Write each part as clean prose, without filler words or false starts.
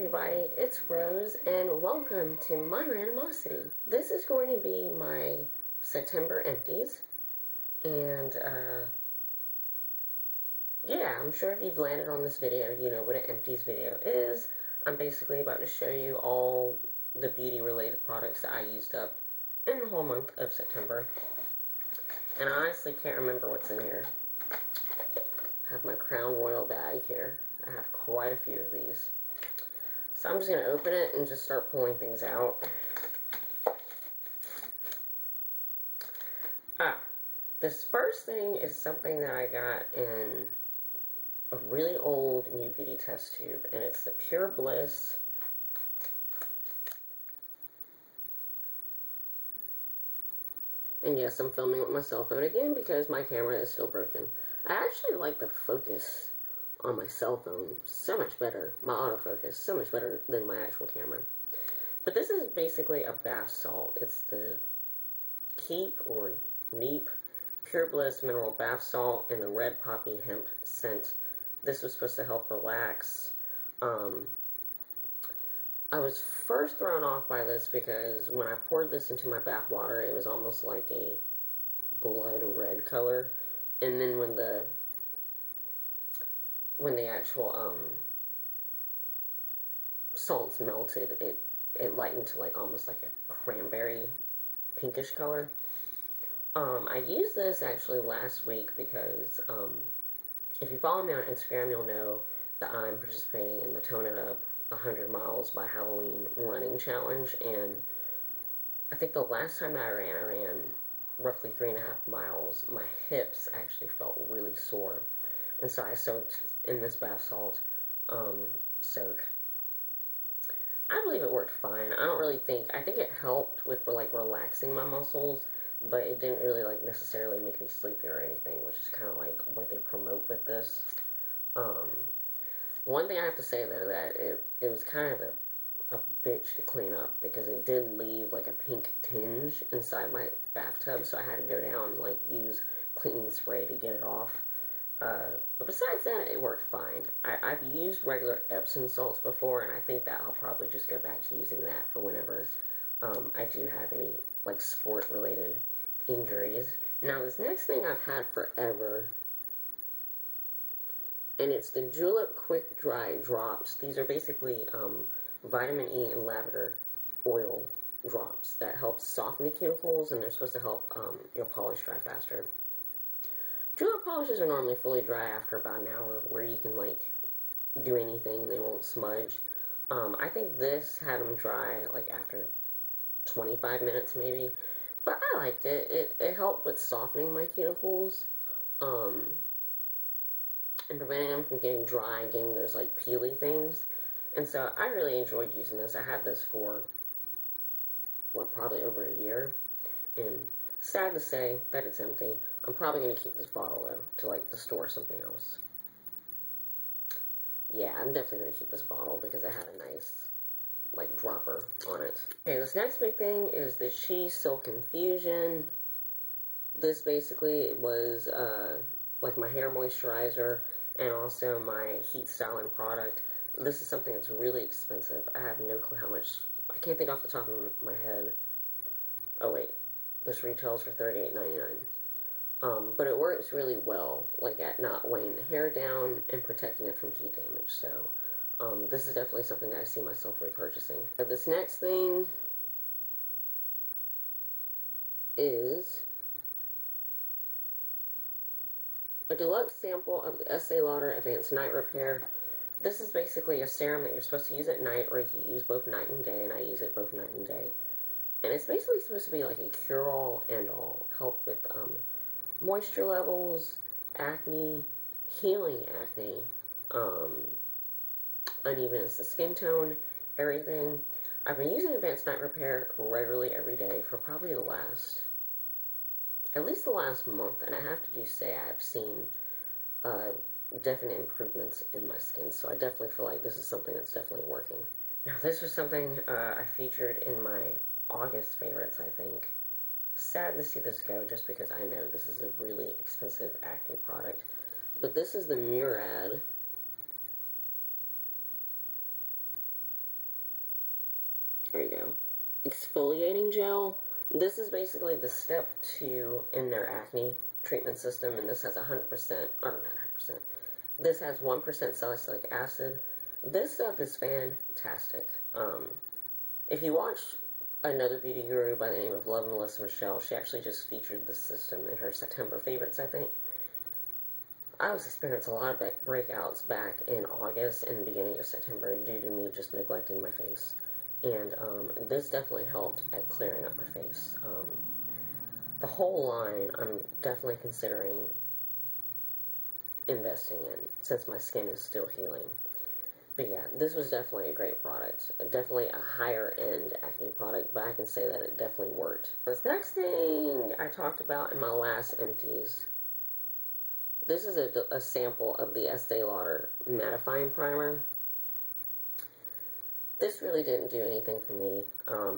everybody, it's Rose, and welcome to my randomosity. This is going to be my September empties, and yeah, I'm sure if you've landed on this video, you know what an empties video is. I'm basically about to show you all the beauty-related products that I used up in the whole month of September, and I honestly can't remember what's in here. I have my Crown Royal bag here. I have quite a few of these. So I'm just going to open it and just start pulling things out. This first thing is something that I got in a really old New Beauty test tube, and it's the Pure Bliss and yes, I'm filming with my cell phone again because my camera is still broken. I actually like the focus on my cell phone so much better, my autofocus, so much better than my actual camera. But this is basically a bath salt. It's the Keep or Neep Pure Bliss Mineral Bath Salt in the Red Poppy Hemp scent. This was supposed to help relax. I was first thrown off by this because when I poured this into my bath water, it was almost like a blood red color. And then when the actual salts melted, it lightened to like almost like a cranberry pinkish color. I used this actually last week because if you follow me on Instagram, you'll know that I'm participating in the Tone It Up 100 miles by Halloween running challenge, and I think the last time I ran roughly 3.5 miles. My hips actually felt really sore, and so I soaked in this bath salt soak. I believe it worked fine. I think it helped with like relaxing my muscles, but it didn't really like necessarily make me sleepy or anything, which is kind of like what they promote with this. One thing I have to say though, that it was kind of a bitch to clean up because it did leave like a pink tinge inside my bathtub, so I had to go down and like use cleaning spray to get it off. But besides that, it worked fine. I've used regular Epsom salts before, and I think that I'll probably just go back to using that for whenever I do have any like sport related injuries. Now this next thing I've had forever, and it's the Julep Quick Dry Drops. These are basically vitamin E and lavender oil drops that help soften the cuticles, and they're supposed to help your polish dry faster. Julep polishes are normally fully dry after about an hour, where you can like do anything and they won't smudge. I think this had them dry like after 25 minutes maybe, but I liked it. It helped with softening my cuticles. And preventing them from getting dry and getting those like peely things. And so I really enjoyed using this. I had this for probably over a year, and sad to say that it's empty. I'm probably going to keep this bottle though to store something else. Yeah, I'm definitely going to keep this bottle because it had a nice like dropper on it. Okay, this next big thing is the Shea Silk Infusion. This basically was like my hair moisturizer and also my heat styling product. This is something that's really expensive. I have no clue how much. I can't think off the top of my head. Oh wait, this retails for $38.99. But it works really well, like at not weighing the hair down and protecting it from heat damage. So this is definitely something that I see myself repurchasing. This next thing is a deluxe sample of the Estee Lauder Advanced Night Repair. This is basically a serum that you're supposed to use at night, or you can use both night and day, and I use it both night and day. And it's basically supposed to be like a cure-all and all. Help with moisture levels, acne, healing acne, unevenness of skin tone, everything. I've been using Advanced Night Repair regularly every day for probably at least the last month, and I have to say I've seen definite improvements in my skin, so I definitely feel like this is something that's definitely working. Now this was something I featured in my August favorites, I think. Sad to see this go, just because I know this is a really expensive acne product. But this is the Murad there you go, exfoliating gel. This is basically the step 2 in their acne treatment system, and this has 100%, or not 100%, this has 1% salicylic acid. This stuff is fantastic. If you watch another beauty guru by the name of Love Melissa Michelle, she actually just featured this system in her September favorites, I think. I was experiencing a lot of breakouts back in August and the beginning of September due to me just neglecting my face. And this definitely helped at clearing up my face. The whole line I'm definitely considering investing in since my skin is still healing. But yeah, this was definitely a great product. Definitely a higher end acne product, but I can say that it definitely worked. This next thing I talked about in my last Empties. This is a sample of the Estee Lauder Matteifying Primer. This really didn't do anything for me.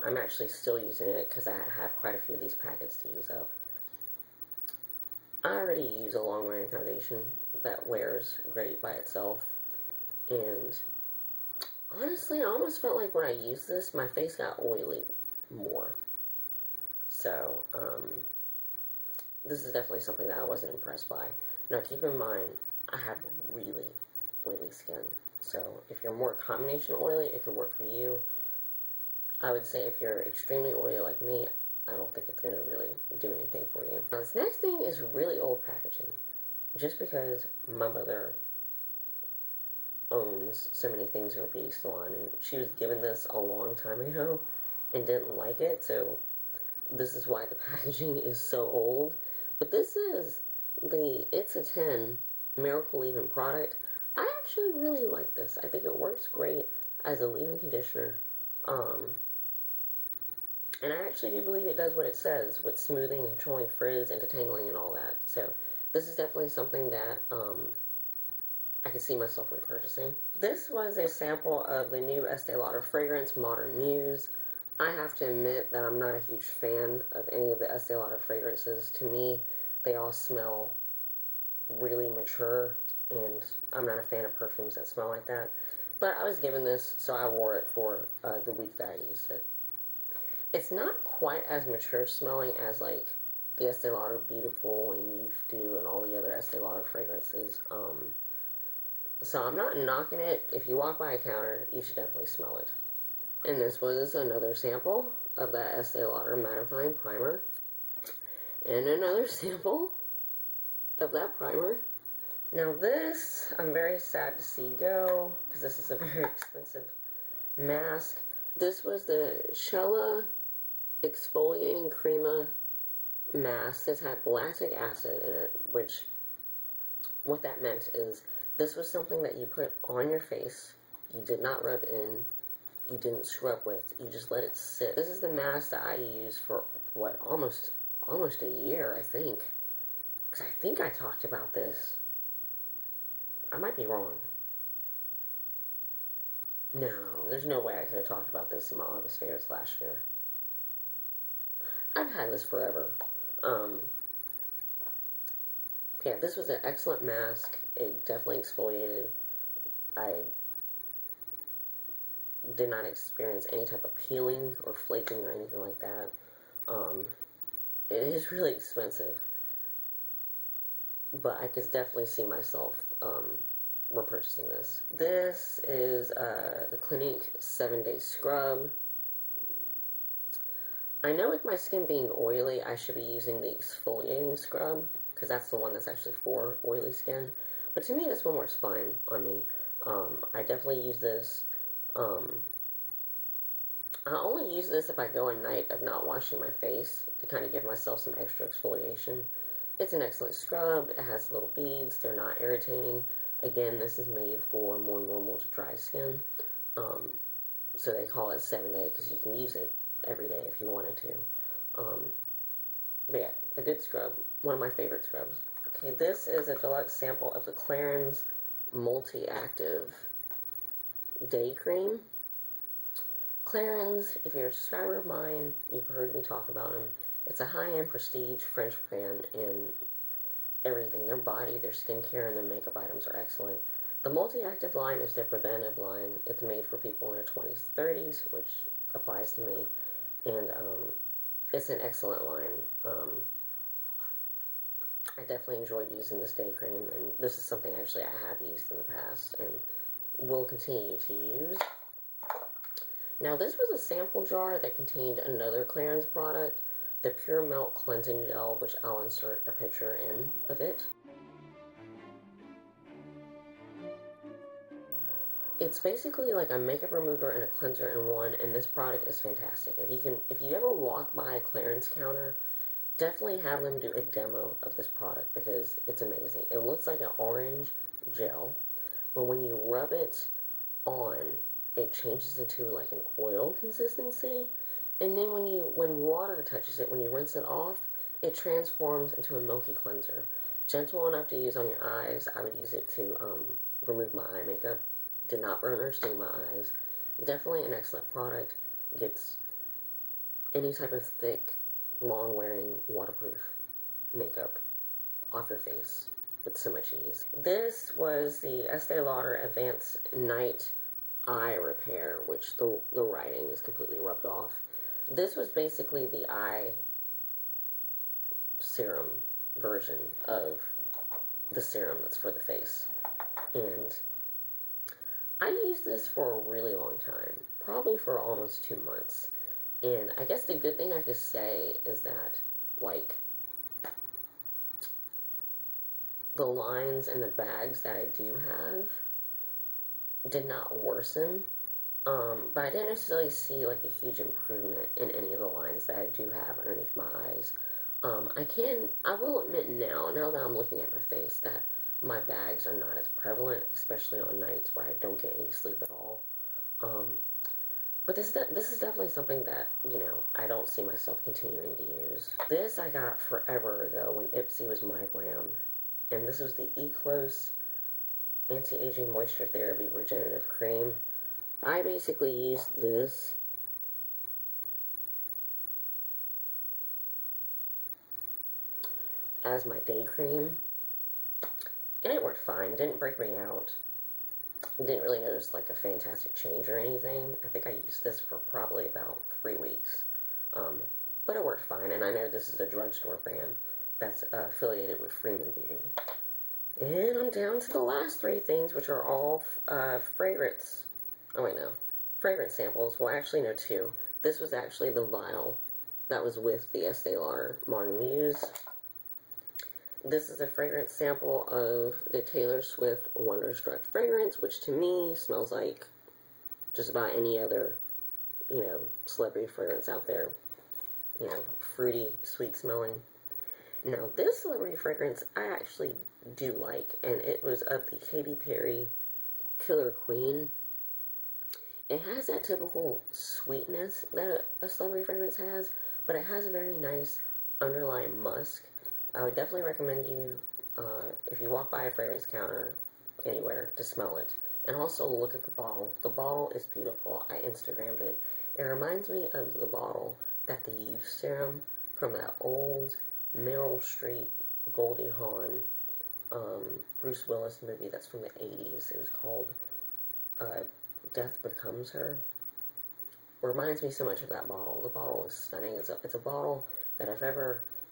I'm actually still using it because I have quite a few of these packets to use up. I already use a long-wearing foundation that wears great by itself. And honestly, I almost felt like when I used this, my face got oily more. So, this is definitely something that I wasn't impressed by. Now, keep in mind, I have really oily skin. So, if you're more combination oily, it could work for you. I would say if you're extremely oily like me, I don't think it's going to really do anything for you. Now, this next thing is really old packaging. Just because my mother owns so many things in her beauty salon, and she was given this a long time ago and didn't like it, so this is why the packaging is so old. But this is the It's a 10 Miracle Leave-In product. I actually really like this. I think it works great as a leave-in conditioner. And I actually do believe it does what it says with smoothing and controlling frizz and detangling and all that. So this is definitely something that I can see myself repurchasing. This was a sample of the new Estee Lauder fragrance, Modern Muse. I have to admit that I'm not a huge fan of any of the Estee Lauder fragrances. To me, they all smell really mature, and I'm not a fan of perfumes that smell like that. But I was given this, so I wore it for the week that I used it. It's not quite as mature smelling as like the Estee Lauder Beautiful and Youth Do and all the other Estee Lauder fragrances. So I'm not knocking it. If you walk by a counter, you should definitely smell it. And this was another sample of that Estee Lauder Mattifying Primer. And another sample of that primer. Now this, I'm very sad to see go, because this is a very expensive mask. This was the Shea Exfoliating Crema mask. This had lactic acid in it, which, what that meant is, this was something that you put on your face, you did not rub in, you didn't scrub with, you just let it sit. This is the mask that I used for, what, almost a year, I think. Because I think I talked about this. I might be wrong. No, there's no way I could have talked about this in my August favorites last year. I've had this forever. Yeah, this was an excellent mask. It definitely exfoliated. I did not experience any type of peeling or flaking or anything like that. It is really expensive, but I could definitely see myself repurchasing this. This is the Clinique 7-Day Scrub. I know with my skin being oily, I should be using the exfoliating scrub, because that's the one that's actually for oily skin. But to me, this one works fine on me. I definitely use this. I only use this if I go a night of not washing my face to kind of give myself some extra exfoliation. It's an excellent scrub. It has little beads. They're not irritating. Again, this is made for more normal to dry skin. So they call it 7-Day because you can use it every day if you wanted to. But yeah, a good scrub. One of my favorite scrubs. Okay, this is a deluxe sample of the Clarins Multi-Active Day Cream. Clarins, if you're a subscriber of mine, you've heard me talk about them. It's a high-end prestige French brand in everything. Their body, their skincare, and their makeup items are excellent. The Multi-Active line is their preventative line. It's made for people in their 20s, 30s, which applies to me, and it's an excellent line. I definitely enjoyed using this day cream, and this is something actually I have used in the past and will continue to use. Now, this was a sample jar that contained another Clarins product, the Pure Melt Cleansing Gel, which I'll insert a picture in of it. It's basically like a makeup remover and a cleanser in one, and this product is fantastic. If you ever walk by a Clarins counter, definitely have them do a demo of this product because it's amazing. It looks like an orange gel, but when you rub it on, it changes into like an oil consistency, and then when water touches it, when you rinse it off, it transforms into a milky cleanser. Gentle enough to use on your eyes. I would use it to remove my eye makeup. Did not burn or sting my eyes. Definitely an excellent product. Gets any type of thick, long-wearing, waterproof makeup off your face with so much ease. This was the Estee Lauder Advanced Night Eye Repair, which the writing is completely rubbed off. This was basically the eye serum version of the serum that's for the face. And I used this for a really long time, probably for almost 2 months. And I guess the good thing I could say is that, like, the lines and the bags that I do have did not worsen. But I didn't necessarily see, like, a huge improvement in any of the lines that I do have underneath my eyes. I will admit now that I'm looking at my face, that my bags are not as prevalent, especially on nights where I don't get any sleep at all. But this is definitely something that, you know, I don't see myself continuing to use. This I got forever ago when Ipsy was my glam. And this was the E-Close Anti-Aging Moisture Therapy Regenerative Cream. I basically used this as my day cream. And it worked fine. Didn't break me out. Didn't really notice like a fantastic change or anything. I think I used this for probably about 3 weeks. But it worked fine. And I know this is a drugstore brand that's affiliated with Freeman Beauty. And I'm down to the last 3 things, which are all fragrance. Oh, wait, no. Fragrance samples. Well, actually, no, 2. This was actually the vial that was with the Estee Lauder Modern Muse. This is a fragrance sample of the Taylor Swift Wonderstruck fragrance, which to me smells like just about any other, you know, celebrity fragrance out there. You know, fruity, sweet smelling. Now, this celebrity fragrance I actually do like, and it was of the Katy Perry Killer Queen. It has that typical sweetness that a celebrity fragrance has, but it has a very nice underlying musk. I would definitely recommend you, if you walk by a fragrance counter anywhere, to smell it. And also look at the bottle. The bottle is beautiful. I Instagrammed it. It reminds me of the bottle that the youth serum from that old Meryl Streep, Goldie Hawn, Bruce Willis movie that's from the 80s. It was called Death Becomes Her. Reminds me so much of that bottle. The bottle is stunning. It's a bottle that if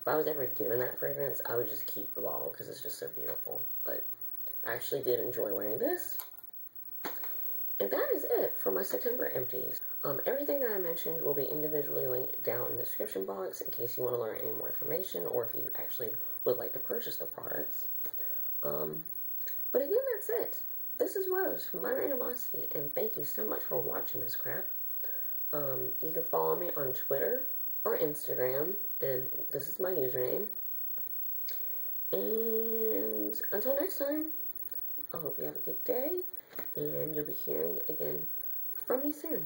I was ever given that fragrance, I would just keep the bottle because it's just so beautiful. But I actually did enjoy wearing this. And that is it for my September empties. Everything that I mentioned will be individually linked down in the description box in case you want to learn any more information or if you actually would like to purchase the products. But again, that's it. This is Rose from My Randomosity, and thank you so much for watching this crap. You can follow me on Twitter or Instagram, and this is my username. And until next time, I hope you have a good day, and you'll be hearing again from me soon.